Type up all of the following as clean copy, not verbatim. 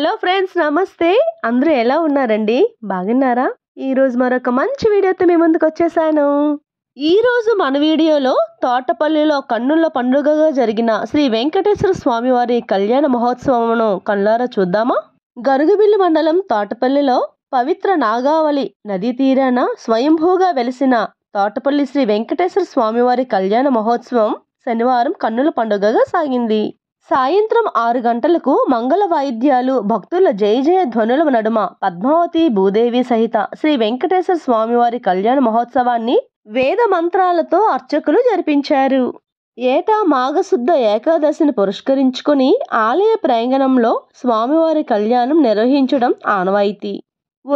Hello friends, నమస్తే. అందరూ ఎలా ఉన్నారండి? బాగున్నారా? ఈరోజు మరొక మంచి వీడియోతో మీ ముందుకు వచ్చేసాను. ఈరోజు మన వీడియోలో తోటపల్లిలో కన్నుల పండుగగా జరిగిన శ్రీ వెంకటేశ్వర స్వామివారి కళ్యాణ మహోత్సవమును కళ్ళారా చూద్దామా? గరుగుబిల్లి మండలం తోటపల్లిలో పవిత్ర నాగావళి నదీ తీరాన స్వయంభూగా వెలిసిన తోటపల్లి శ్రీ వెంకటేశ్వర స్వామివారి కళ్యాణ మహోత్సవం శనివారం కన్నుల పండుగగా సాగింది. సాయంత్రం 6 గంటలకు మంగళ వాయిద్యాలు, భక్తుల జయ జయ ధ్వనుల నడుమ పద్మావతి భూదేవి సహిత శ్రీ వెంకటేశ్వర స్వామివారి కళ్యాణ మహోత్సవాన్ని వేద మంత్రాలతో అర్చకులు జరిపించారు. ఏటా మాఘశుద్ధ ఏకాదశిని పురస్కరించుకుని ఆలయ ప్రాంగణంలో స్వామివారి కళ్యాణం నిర్వహించడం ఆనవాయితీ.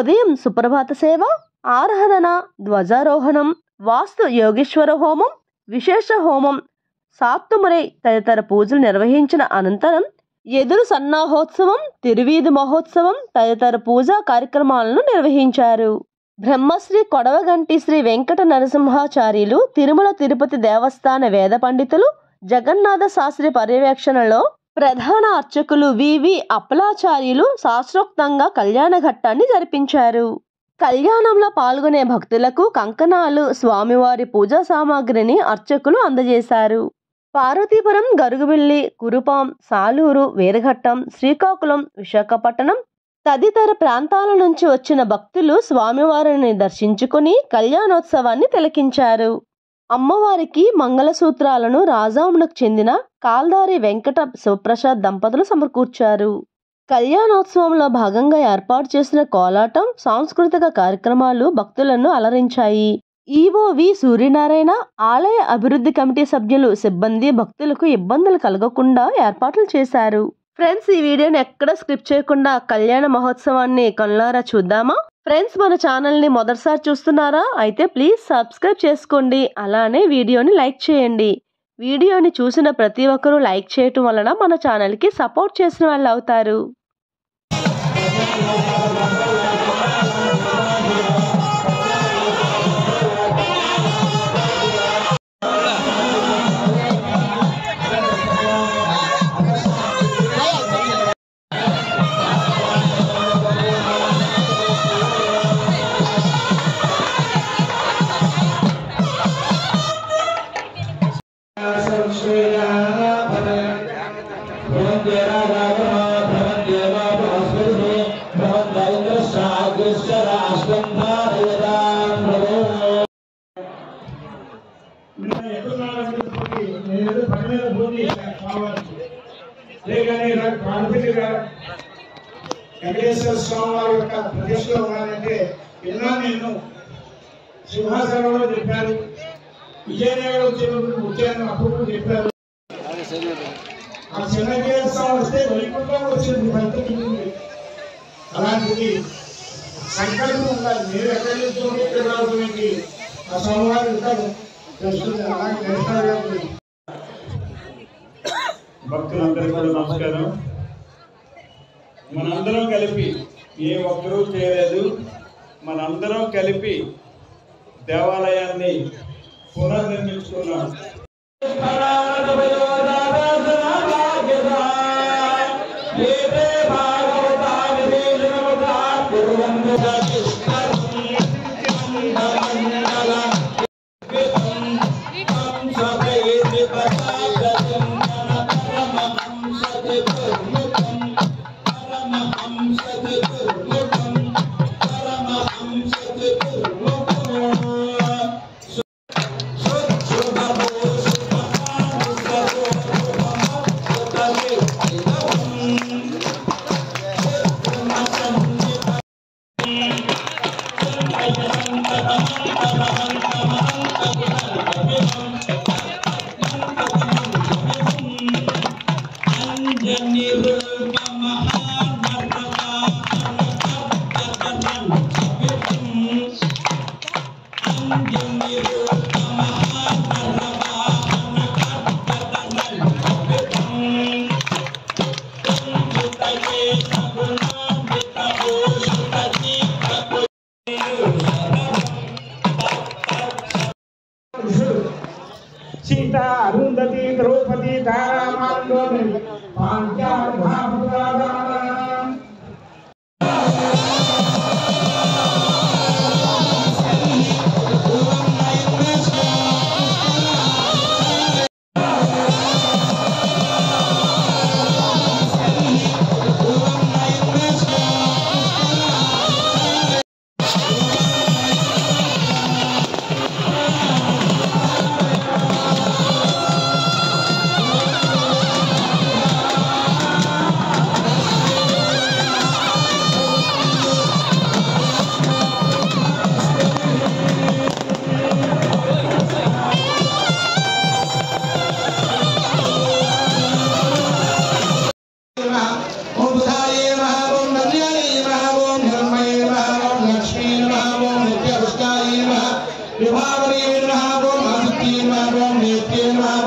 ఉదయం సుప్రభాత సేవ, ఆరాధన, ధ్వజారోహణం, వాస్తు యోగేశ్వర హోమం, విశేష హోమం, సాత్తుమురై తదితర పూజలు నిర్వహించిన అనంతరం ఎదురు సన్నాహోత్సవం, తిరువీధి మహోత్సవం తదితర పూజా కార్యక్రమాలను నిర్వహించారు. బ్రహ్మశ్రీ కొడవగంటి శ్రీ వెంకట నరసింహాచార్యులు, తిరుమల తిరుపతి దేవస్థాన వేద పండితులు, జగన్నాథ శాస్త్రి పర్యవేక్షణలో ప్రధాన అర్చకులు వివి అప్పలాచార్యులు శాస్త్రోక్తంగా కళ్యాణ ఘట్టాన్ని జరిపించారు. కళ్యాణంలో పాల్గొనే భక్తులకు కంకణాలు, స్వామివారి పూజా సామాగ్రిని అర్చకులు అందజేశారు. పార్వతీపురం, గరుగుబిల్లి, కురుపాం, సాలూరు, వీరఘట్టం, శ్రీకాకుళం, విశాఖపట్నం తదితర ప్రాంతాల నుంచి వచ్చిన భక్తులు స్వామివారిని దర్శించుకుని కళ్యాణోత్సవాన్ని తిలకించారు. అమ్మవారికి మంగళసూత్రాలను రాజామునకు చెందిన కాల్దారి వెంకట శివప్రసాద్ దంపతులు సమకూర్చారు. కళ్యాణోత్సవంలో భాగంగా ఏర్పాటు చేసిన కోలాటం, సాంస్కృతిక కార్యక్రమాలు భక్తులను అలరించాయి. ఈవో వి సూర్యనారాయణ, ఆలయ అభివృద్ధి కమిటీ సభ్యులు, సిబ్బంది భక్తులకు ఇబ్బందులు కలగకుండా ఏర్పాట్లు చేశారు. ఫ్రెండ్స్, ఈ వీడియోని ఎక్కడ స్కిప్ చేయకుండా కళ్యాణ మహోత్సవాన్ని కళ్ళారా చూద్దామా? ఫ్రెండ్స్, మన ఛానల్ని మొదటిసారి చూస్తున్నారా? అయితే ప్లీజ్ సబ్స్క్రైబ్ చేసుకోండి. అలానే వీడియోని లైక్ చేయండి. వీడియోని చూసిన ప్రతి ఒక్కరూ లైక్ చేయటం వలన మన ఛానల్కి సపోర్ట్ చేసిన వాళ్ళు అవుతారు. వెంకటేశ్వర స్వామి వారి యొక్క ప్రతిష్టలో ఉన్నారంటే ఇలా నేను సింహాసనంలో చెప్పారు, విజయనగరం వచ్చినప్పుడు ముఖ్యంగా అప్పుడు చెప్పారు. ఆ చిన్నజీవ స్వామి వస్తే వైకుంఠం వచ్చింది భక్తుకి. అలాంటిది సంకల్పం ఉండాలి. మీరు ఎక్కడి నుంచి ఇక్కడ రావడానికి ఆ స్వామివారు ఉంటారు. భక్తులందరికీ కూడా నమస్కారం. మనందరం కలిపి, ఏ ఒక్కరూ చేయలేదు, మనందరం కలిపి దేవాలయాన్ని పునర్నిర్మించుకున్నాం. सीता अरुंधति द्रौपदी तारा मांडव पांचाल महापुराण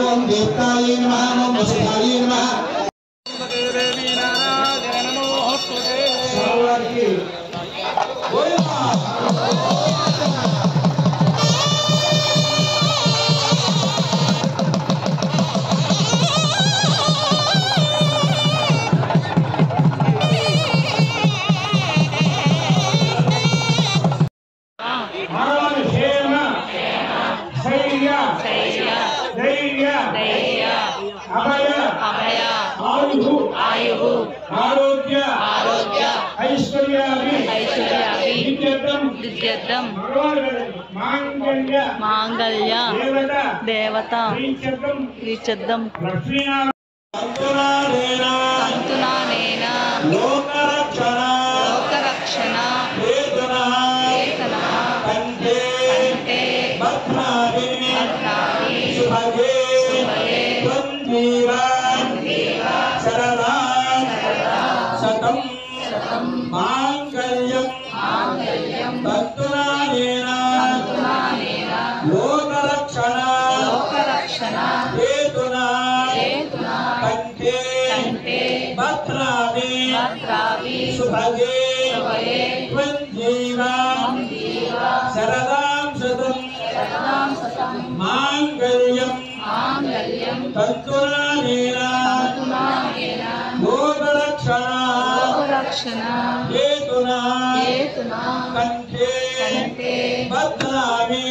ఓం దీప్తాయ నమః ఓం వసుధాయ నమః స్వామివారికి आरोग्य ऐश्वर्याभिवृद्ध्यर्थं मांगल्य देवता रीचद्धं संतुनानेन लोकरक्षण वेतना कंठे भद्राणि सुभगे शतं मांगल्यं तन्तुनानेन लोकरक्षण हेतुना कंठे भद्राणि सुभगे त्वं जीवा शरदां शतं मांगल्यं तन्तुनानेन लोकरक्षण हेतुना कंठे भद्राणि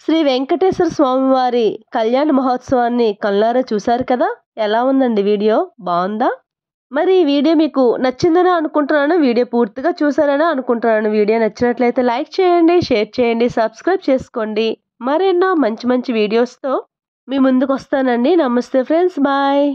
శ్రీ వెంకటేశ్వర స్వామివారి కళ్యాణ మహోత్సవాన్ని కళ్ళారా చూశారు కదా. ఎలా ఉందండి వీడియో, బాగుందా? మరి ఈ వీడియో మీకు నచ్చిందని అనుకుంటున్నాను. వీడియో పూర్తిగా చూసారని అనుకుంటున్నాను. వీడియో నచ్చినట్లయితే లైక్ చేయండి, షేర్ చేయండి, సబ్స్క్రైబ్ చేసుకోండి. మరెన్నో మంచి మంచి వీడియోస్తో మీ ముందుకు వస్తానండి. నమస్తే ఫ్రెండ్స్, బాయ్.